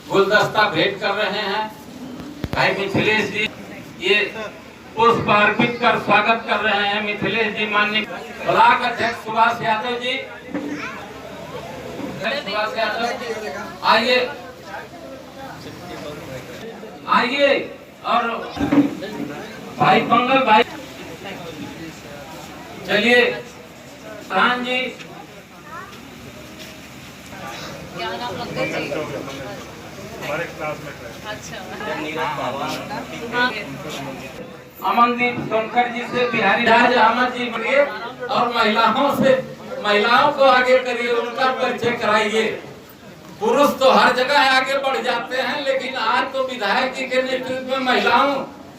गुलदस्ता भेंट कर रहे हैं। भाई मिथिलेश जी ये पुष्प अर्पित कर स्वागत कर रहे हैं। मिथिलेश जी माननीय ब्लॉक अध्यक्ष सुभाष यादव जी, सुभाष यादव आइए आइए, और भाई मंगल भाई चलिए खान जी। क्या नाम लगता है जी? हमारे क्लासमेट है। अच्छा। अमनदीप सोनकर जी से बिहारी राज अहमद जी बोलिए, और महिलाओं को आगे करिए, उनका परिचय कराइए। पुरुष तो हर जगह आगे बढ़ जाते हैं, लेकिन आज तो विधायक जी के नेतृत्व में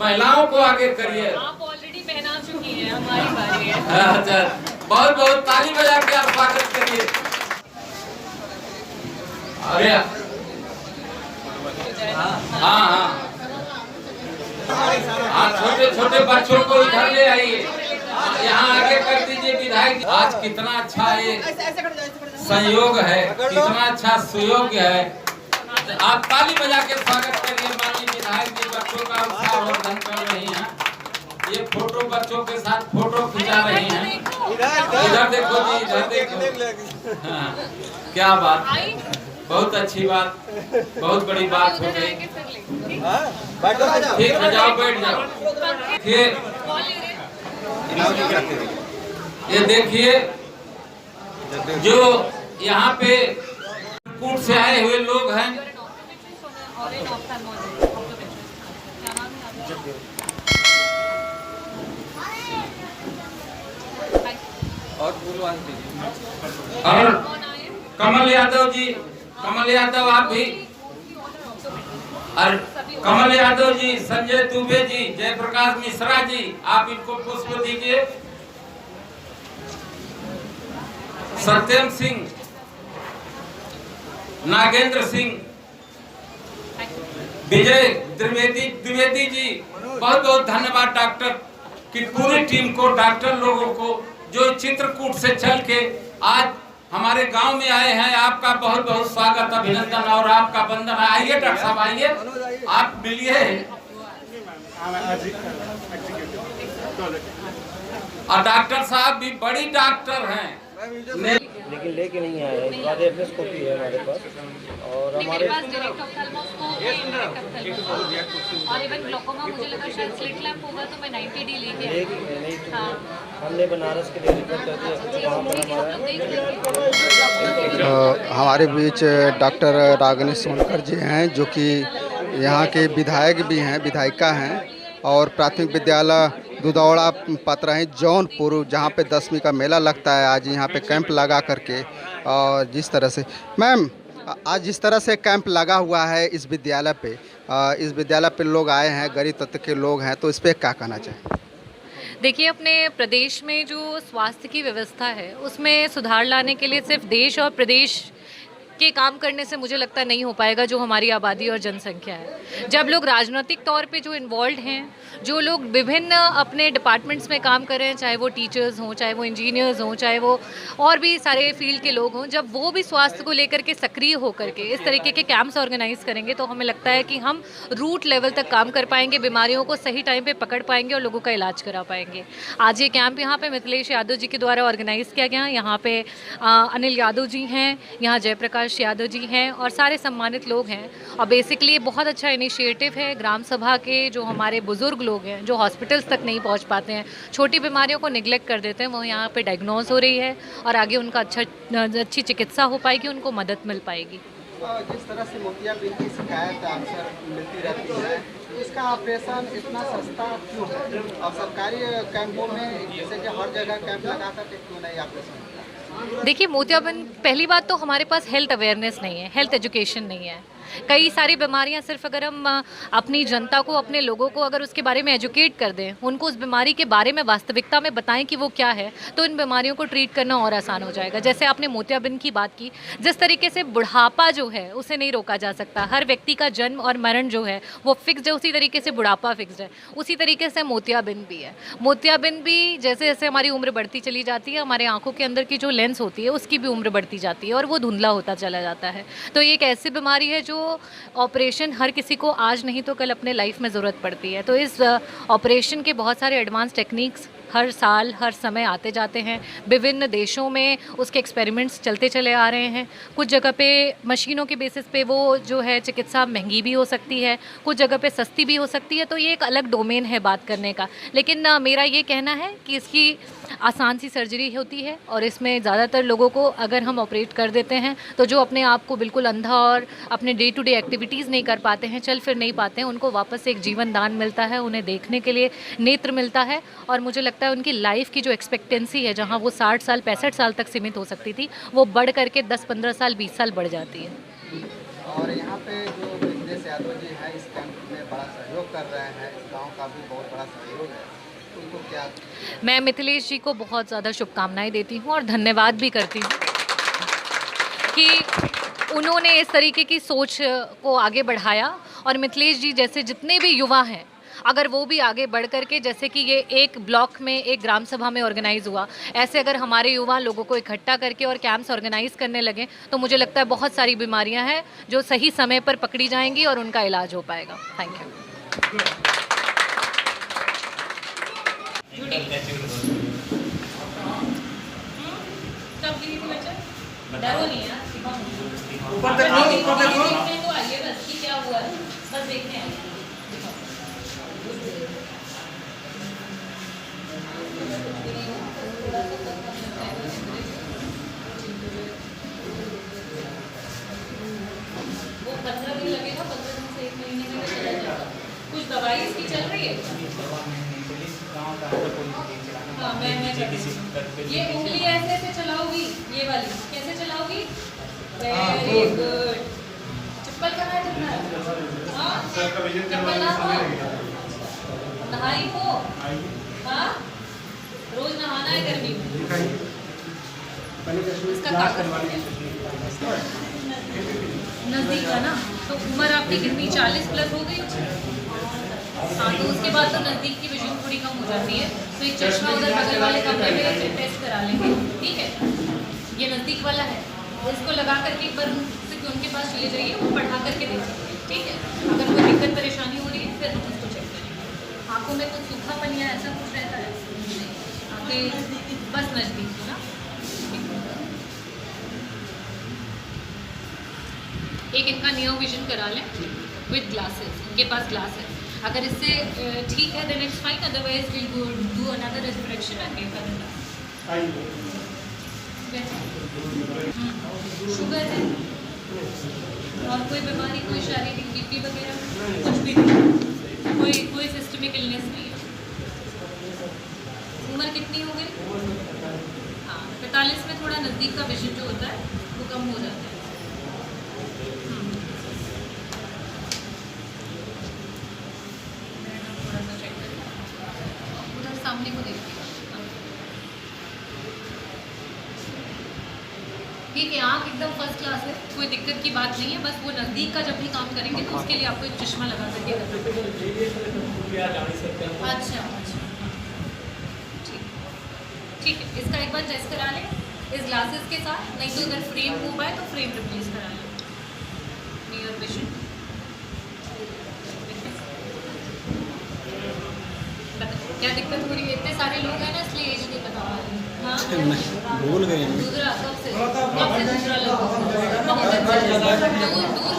महिलाओं को आगे करिए। आप ऑलरेडी पहना चुकी हैं, हमारी बारी है। अच्छा, बहुत बहुत ताली बजा के आप स्वागत करिए। अरे हाँ, छोटे छोटे बच्चों को इधर ले आइए, यहाँ आगे कर दीजिए। विधायक आज कितना अच्छा ये संयोग है, कितना अच्छा सुयोग है। आप ताली बजा के स्वागत करिए। माननीय विधायक जी बच्चों का उत्साहवर्धन कर रही हैं। ये फोटो बच्चों के साथ फोटो खिंचा रही हैं। इधर देखो जी, इधर देखो। हाँ, क्या बात, बहुत अच्छी बात, बहुत बड़ी बात हो गई। ठीक है, जाओ बैठ जाओ। ये देखिए जो यहाँ पे कूट से आए हुए लोग हैं। और कमल यादव जी, कमल यादव आप भी, और कमल यादव जी, संजय दुबे जी, जयप्रकाश मिश्रा जी, आप इनको पुष्प दीजिए। सत्यम सिंह, नागेंद्र सिंह, विजय द्विवेदी जी, बहुत बहुत धन्यवाद डॉक्टर की पूरी टीम को, डॉक्टर लोगों को जो चित्रकूट से चल के आज हमारे गांव में आए हैं। आपका बहुत बहुत स्वागत, अभिनंदन और आपका वंदन। आइए डॉक्टर साहब, आइए आप मिलिए। और डॉक्टर साहब भी बड़ी डॉक्टर हैं, लेकिन लेके नहीं आए। इस बार एड्रेस कॉपी है हमारे पास, और हमारे पास डायरेक्ट ऑफ्थेल्मोस्कोप और इवन ग्लोकोमा, मुझे लगा शायद स्लिट लैम्प होगा, तो मैं 90D लेके आई। नहीं तो हमने बनारस के लिए रिपोर्ट करके हमारे बीच डॉक्टर रागिनी सोनकर जी हैं, जो कि यहाँ के विधायक भी हैं, विधायिका हैं, और प्राथमिक विद्यालय दुदौड़ा पतराही जौनपुर, जहाँ पे 10वीं का मेला लगता है, आज यहाँ पे कैंप लगा करके। और जिस तरह से मैम आज जिस तरह से कैंप लगा हुआ है इस विद्यालय पे लोग आए हैं, गरीब तत्व के लोग हैं, तो इस पर क्या कहना चाहिए? देखिए, अपने प्रदेश में जो स्वास्थ्य की व्यवस्था है उसमें सुधार लाने के लिए सिर्फ देश और प्रदेश के काम करने से मुझे लगता नहीं हो पाएगा, जो हमारी आबादी और जनसंख्या है। जब लोग राजनीतिक तौर पे जो इन्वॉल्व हैं, जो लोग विभिन्न अपने डिपार्टमेंट्स में काम कर रहे हैं, चाहे वो टीचर्स हों, चाहे वो इंजीनियर्स हों, चाहे वो और भी सारे फील्ड के लोग हों, जब वो भी स्वास्थ्य को लेकर के सक्रिय होकर के इस तरीके के कैंप्स ऑर्गेनाइज करेंगे, तो हमें लगता है कि हम रूट लेवल तक काम कर पाएंगे, बीमारियों को सही टाइम पर पकड़ पाएंगे और लोगों का इलाज करा पाएंगे। आज ये कैंप यहाँ पे मिथिलेश यादव जी के द्वारा ऑर्गेनाइज़ किया गया। यहाँ पे अनिल यादव जी हैं, यहाँ जयप्रकाश यादव जी हैं, और सारे सम्मानित लोग हैं। और बेसिकली बहुत अच्छा इनिशिएटिव है ग्राम सभा के। जो हमारे बुजुर्ग लोग हैं, जो हॉस्पिटल्स तक नहीं पहुंच पाते हैं, छोटी बीमारियों को निगलेक्ट कर देते हैं, वो यहाँ पे डायग्नोज हो रही है और आगे उनका अच्छी चिकित्सा हो पाएगी, उनको मदद मिल पाएगी। जिस तरह से मोतियाबिंद की शिकायत अक्सर मिलती रहती है, इसका ऑपरेशन इतना सस्ता क्यों है? और सरकारी कैंपों में जैसे कि हर जगह कैंप लगा करके क्यों नहीं ऑपरेशन? देखिए, मोतियाबिंद, पहली बात तो हमारे पास हेल्थ अवेयरनेस नहीं है, हेल्थ एजुकेशन नहीं है। कई सारी बीमारियां सिर्फ अगर हम अपनी जनता को, अपने लोगों को अगर उसके बारे में एजुकेट कर दें, उनको उस बीमारी के बारे में वास्तविकता में बताएं कि वो क्या है, तो इन बीमारियों को ट्रीट करना और आसान हो जाएगा। जैसे आपने मोतियाबिंद की बात की, जिस तरीके से बुढ़ापा जो है उसे नहीं रोका जा सकता। हर व्यक्ति का जन्म और मरण जो है वो फिक्स्ड है, उसी तरीके से बुढ़ापा फिक्स्ड है, उसी तरीके से मोतियाबिंद भी है। मोतियाबिंद भी जैसे जैसे हमारी उम्र बढ़ती चली जाती है, हमारे आँखों के अंदर की जो लेंस लेंस होती है उसकी भी उम्र बढ़ती जाती है और वो धुंधला होता चला जाता है। तो ये एक ऐसी बीमारी है जो ऑपरेशन हर किसी को आज नहीं तो कल अपने लाइफ में ज़रूरत पड़ती है। तो इस ऑपरेशन के बहुत सारे एडवांस टेक्निक्स हर साल हर समय आते जाते हैं। विभिन्न देशों में उसके एक्सपेरिमेंट्स चलते चले आ रहे हैं। कुछ जगह पे मशीनों के बेसिस पे वो जो है चिकित्सा महंगी भी हो सकती है, कुछ जगह पे सस्ती भी हो सकती है। तो ये एक अलग डोमेन है बात करने का। लेकिन मेरा ये कहना है कि इसकी आसान सी सर्जरी होती है और इसमें ज़्यादातर लोगों को अगर हम ऑपरेट कर देते हैं तो जो अपने आप को बिल्कुल अंधा और अपने डे टू डे एक्टिविटीज़ नहीं कर पाते हैं, चल फिर नहीं पाते हैं, उनको वापस एक जीवन दान मिलता है, उन्हें देखने के लिए नेत्र मिलता है। और मुझे लगता है उनकी लाइफ की जो एक्सपेक्टेंसी है, जहाँ वो 60 साल 65 साल तक सीमित हो सकती थी, वो बढ़ करके 10-15 साल 20 साल बढ़ जाती है। और यहाँ पे जो मिथिलेश यादव जी हैं इस कैंप में बड़ा सहयोग कर रहे हैं, इस गाँव का भी बहुत बड़ा सहयोग है, उनको क्या? मैं मिथिलेश जी को बहुत ज़्यादा शुभकामनाएं देती हूँ और धन्यवाद भी करती हूँ कि उन्होंने इस तरीके की सोच को आगे बढ़ाया। और मिथिलेश जी जैसे जितने भी युवा हैं, अगर वो भी आगे बढ़ करके, जैसे कि ये एक ब्लॉक में एक ग्राम सभा में ऑर्गेनाइज़ हुआ, ऐसे अगर हमारे युवा लोगों को इकट्ठा करके और कैंप्स ऑर्गेनाइज़ करने लगे तो मुझे लगता है बहुत सारी बीमारियां हैं जो सही समय पर पकड़ी जाएंगी और उनका इलाज हो पाएगा। Thank you. डरो नहीं यार, ऊपर देखो तो आइए बस कि क्या हुआ है, बस देखने आइए। वो 15 दिन लगेगा, 15 दिन से 1 महीने में चला जाएगा। कुछ दवाई इसकी चल रही है? हाँ, मैं ये उंगली ऐसे ऐसे चलाओगी, ये वाली कैसे चलाओगी? Very good. चप्पल कहाँ है तुम्हारा? हाँ, चप्पल ना हो, नहाई हो? हाँ, रोज नहाना है गर्मी में। इसका नजदीक है ना, तो उम्र आपकी कितनी 40 प्लस हो गई? हाँ, तो उसके बाद तो नज़दीक की विजन थोड़ी कम हो जाती है। तो एक चश्मा उधर बगल वाले कमरे में टेस्ट करा लेंगे, ठीक है? ये नज़दीक वाला है, इसको लगा करके एक बार उनके पास चले जाइए, वो पढ़ा करके देख सकते हैं, ठीक है? अगर कोई दिक्कत परेशानी हो रही है फिर हम उसको चेक करेंगे। आँखों में कुछ सूखापन या ऐसा कुछ रहता है? आँखें बस नज़दीक हो ना। एक इनका नियो विजन करा लें विद ग्लासेस, इनके पास ग्लास है। अगर इससे ठीक है then it's fine, otherwise will go do another refraction and give a sugar है और कोई बीमारी, कोई शारीरिक बीपी वगैरह कुछ भी नहीं, कोई सिस्टमिक इलनेस नहीं है। उम्र कितनी हो गई? हाँ, 45 में थोड़ा नज़दीक का विजन जो होता है वो कम हो जाता है। थोड़ा सा चेक करें, उधर सामने को देखिए, ठीक है? आँख एकदम फर्स्ट क्लास है, कोई दिक्कत की बात नहीं है। बस वो नज़दीक का जब भी काम करेंगे तो उसके लिए आपको एक चश्मा लगा करके करना पड़ेगा। अच्छा, ठीक है, इसका एक बार टेस्ट करा लें इस ग्लासेस के साथ, नहीं तो अगर फ्रेम हो पाए तो फ्रेम रिप्लेस करा लें। नियर विजन क्या दिक्कत हो रही है? इतने सारे लोग हैं ना, इसलिए एज नहीं बता पा रहे। हाँ, भूल गए। दूसरा कब से दूसरा लोग बहुत दूर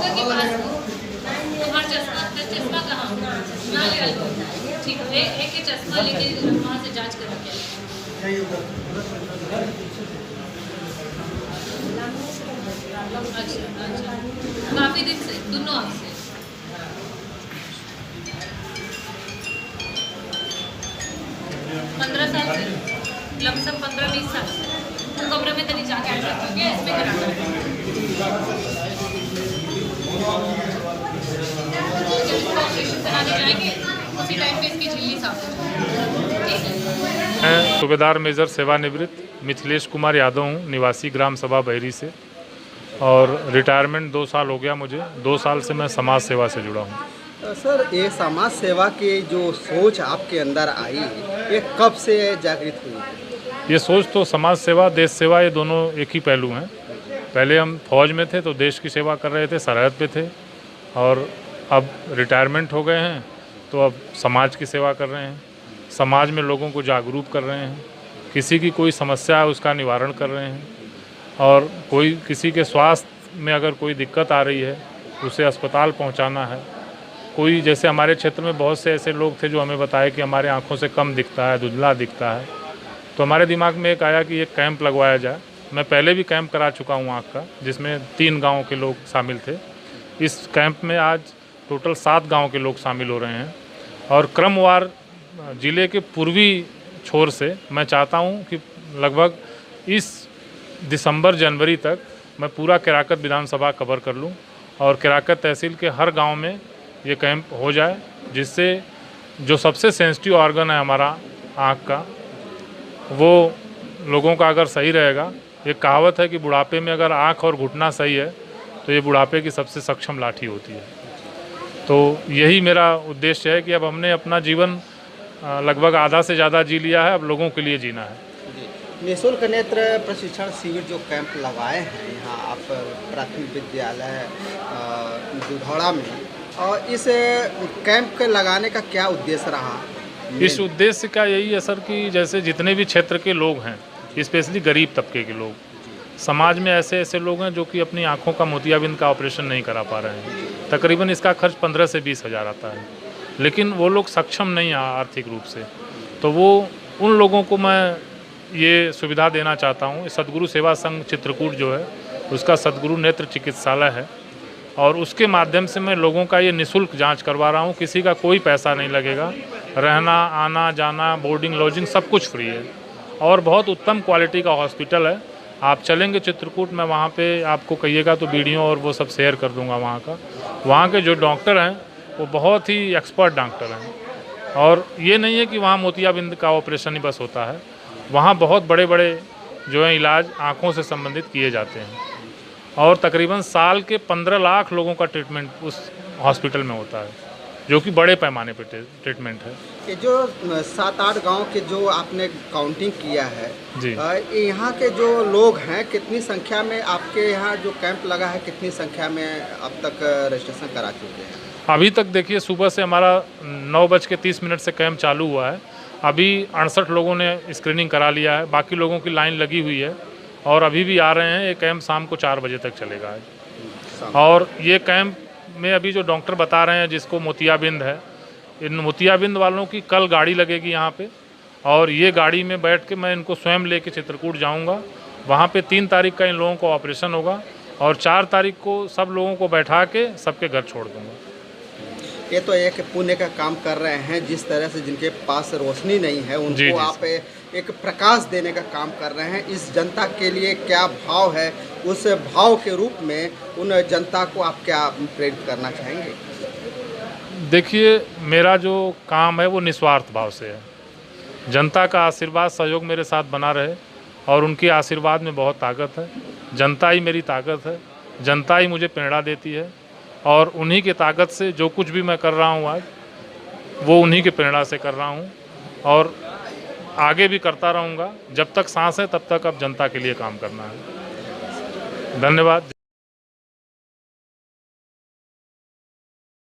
का के पास तुम्हारा चश्मा कहाँ ना ले आए? ठीक है, एक चश्मा लेके वहाँ से जांच करा के अच्छा, काफ़ी दिन से दोनों आँख से 15 साल से, लमसम 15-20 साल तो कमरे में तनी जाके आ सकते हैं, इसमें कराना ऑपरेशन कराने जाएंगे उसी टाइम पे इसकी झिल्ली साफ हो जाएगी। मैं सूबेदार मेजर सेवानिवृत्त मिथिलेश कुमार यादव हूँ, निवासी ग्राम सभा बहरी से, और रिटायरमेंट 2 साल हो गया मुझे। 2 साल से मैं समाज सेवा से जुड़ा हूँ। सर, ये समाज सेवा की जो सोच आपके अंदर आई, ये कब से जागृत हुई? ये सोच तो समाज सेवा देश सेवा ये दोनों एक ही पहलू हैं। पहले हम फौज में थे तो देश की सेवा कर रहे थे, सरहद पे थे, और अब रिटायरमेंट हो गए हैं तो अब समाज की सेवा कर रहे हैं। समाज में लोगों को जागरूक कर रहे हैं, किसी की कोई समस्या है उसका निवारण कर रहे हैं, और कोई किसी के स्वास्थ्य में अगर कोई दिक्कत आ रही है उसे अस्पताल पहुंचाना है। कोई जैसे हमारे क्षेत्र में बहुत से ऐसे लोग थे जो हमें बताए कि हमारे आँखों से कम दिखता है, धुंधला दिखता है, तो हमारे दिमाग में एक आया कि एक कैंप लगवाया जाए। मैं पहले भी कैंप करा चुका हूँ आँख का, जिसमें 3 गाँव के लोग शामिल थे। इस कैंप में आज टोटल 7 गाँव के लोग शामिल हो रहे हैं, और क्रमवार ज़िले के पूर्वी छोर से मैं चाहता हूँ कि लगभग इस दिसंबर जनवरी तक मैं पूरा केराकत विधानसभा कवर कर लूँ, और केराकत तहसील के हर गांव में ये कैंप हो जाए, जिससे जो सबसे सेंसिटिव ऑर्गन है हमारा आँख का, वो लोगों का अगर सही रहेगा। एक कहावत है कि बुढ़ापे में अगर आँख और घुटना सही है तो ये बुढ़ापे की सबसे सक्षम लाठी होती है। तो यही मेरा उद्देश्य है कि अब हमने अपना जीवन लगभग आधा से ज़्यादा जी लिया है, अब लोगों के लिए जीना है। निःशुल्क नेत्र प्रशिक्षण शिविर जो कैंप लगाए हैं यहाँ आप प्राथमिक विद्यालय दुधौड़ा में, और इस कैंप के लगाने का क्या उद्देश्य रहा? इस उद्देश्य का यही है सर कि जैसे जितने भी क्षेत्र के लोग हैं, स्पेशली गरीब तबके के लोग, समाज में ऐसे ऐसे लोग हैं जो कि अपनी आँखों का मोतियाबिंद का ऑपरेशन नहीं करा पा रहे हैं। तकरीबन इसका खर्च 15 से 20 हज़ार आता है, लेकिन वो लोग सक्षम नहीं है आर्थिक रूप से। तो वो उन लोगों को मैं ये सुविधा देना चाहता हूँ। सद्गुरु सेवा संघ चित्रकूट जो है उसका सद्गुरु नेत्र चिकित्सालय है, और उसके माध्यम से मैं लोगों का ये निःशुल्क जांच करवा रहा हूँ। किसी का कोई पैसा नहीं लगेगा, रहना आना जाना बोर्डिंग लॉजिंग सब कुछ फ्री है, और बहुत उत्तम क्वालिटी का हॉस्पिटल है। आप चलेंगे चित्रकूट में, वहाँ पे आपको कहिएगा तो वीडियो और वो सब शेयर कर दूँगा वहाँ का। वहाँ के जो डॉक्टर हैं वो बहुत ही एक्सपर्ट डॉक्टर हैं, और ये नहीं है कि वहाँ मोतियाबिंद का ऑपरेशन ही बस होता है, वहाँ बहुत बड़े बड़े जो है इलाज आँखों से संबंधित किए जाते हैं, और तकरीबन साल के 15 लाख लोगों का ट्रीटमेंट उस हॉस्पिटल में होता है, जो कि बड़े पैमाने पर ट्रीटमेंट है। ये जो 7-8 गांव के जो आपने काउंटिंग किया है जी, यहाँ के जो लोग हैं कितनी संख्या में आपके यहाँ जो कैंप लगा है, कितनी संख्या में अब तक रजिस्ट्रेशन करा चुके हैं? अभी तक देखिए सुबह से हमारा 9:30 से कैंप चालू हुआ है। अभी 68 लोगों ने स्क्रीनिंग करा लिया है, बाकी लोगों की लाइन लगी हुई है, और अभी भी आ रहे हैं। ये कैंप शाम को 4 बजे तक चलेगा। और ये कैंप में अभी जो डॉक्टर बता रहे हैं जिसको मोतियाबिंद है, इन मोतियाबिंद वालों की कल गाड़ी लगेगी यहाँ पे, और ये गाड़ी में बैठ के मैं इनको स्वयं लेके चित्रकूट जाऊँगा। वहाँ पे 3 तारीख का इन लोगों को ऑपरेशन होगा, और 4 तारीख को सब लोगों को बैठा के सबके घर छोड़ दूँगा। ये तो एक पुण्य का काम कर रहे हैं, जिस तरह से जिनके पास रोशनी नहीं है उनको जी आप एक प्रकाश देने का काम कर रहे हैं। इस जनता के लिए क्या भाव है, उस भाव के रूप में उन जनता को आप क्या प्रेरित करना चाहेंगे? देखिए, मेरा जो काम है वो निस्वार्थ भाव से है। जनता का आशीर्वाद सहयोग मेरे साथ बना रहे, और उनके आशीर्वाद में बहुत ताकत है। जनता ही मेरी ताकत है, जनता ही मुझे प्रेरणा देती है, और उन्हीं की ताकत से जो कुछ भी मैं कर रहा हूँ आज, वो उन्हीं की प्रेरणा से कर रहा हूँ, और आगे भी करता रहूँगा। जब तक सांस है तब तक अब जनता के लिए काम करना है। धन्यवाद।